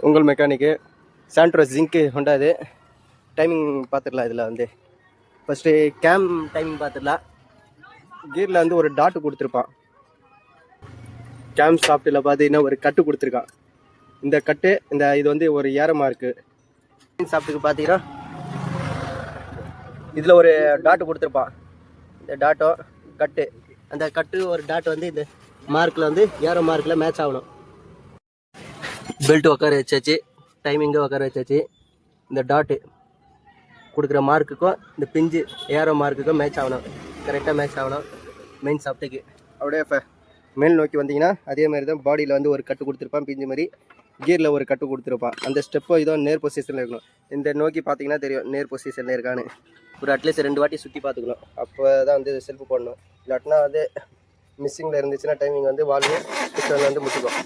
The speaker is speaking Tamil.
உங்கள் மெக்கானிக்கு சாண்ட்ரோ ஜிங்க்கு ஹோண்டா. இது டைமிங் பார்த்துடலாம். இதில் வந்து ஃபஸ்ட்டு கேம் டைமிங் பார்த்துடலாம். கீரில் வந்து ஒரு டாட்டு கொடுத்துருப்பான். கேம் சாஃப்ட்டில் பார்த்தீங்கன்னா ஒரு கட்டு கொடுத்துருக்கான். இந்த கட்டு இது வந்து ஒரு ஏரமாக இருக்குது. சாஃப்ட்டுக்கு பார்த்தீங்கன்னா இதில் ஒரு டாட்டு கொடுத்துருப்பான். இந்த டாட்டோ கட்டு, அந்த கட்டு ஒரு டாட் வந்து இந்த மார்க்கில் வந்து ஏரோ மார்க்கில் மேட்ச் ஆகணும். பெல்ட் உட்கார வச்சாச்சு, டைமிங்கும் உட்கார வச்சாச்சு. இந்த டாட்டு கொடுக்குற மார்க்குக்கும் இந்த பிஞ்சு ஏரோ மார்க்குக்கும் மேட்ச் ஆகணும், கரெக்டாக மேட்ச் ஆகணும். மெயின் சாஃப்ட்டுக்கு அப்படியே இப்போ மேல் நோக்கி வந்தீங்கன்னா அதே மாதிரி தான் பாடியில் வந்து ஒரு கட்டு கொடுத்துருப்பான். பிஞ்சு மாதிரி கியரில் ஒரு கட்டு கொடுத்துருப்பான். அந்த ஸ்டெப்போ இதோ நேர் பொசிஷனில் இருக்கணும். இந்த நோக்கி பார்த்தீங்கன்னா தெரியும் நேர் பொசிஷனில் இருக்கான்னு. ஒரு அட்லீஸ்ட் 2 வாட்டி சுற்றி பார்த்துக்கணும். அப்போ தான் வந்து செல்ஃப் போடணும். இல்லாட்டினா வந்து மிஸ்ஸிங்கில் இருந்துச்சுன்னா டைமிங் வந்து வால்வு வந்து முட்டிக்கும்.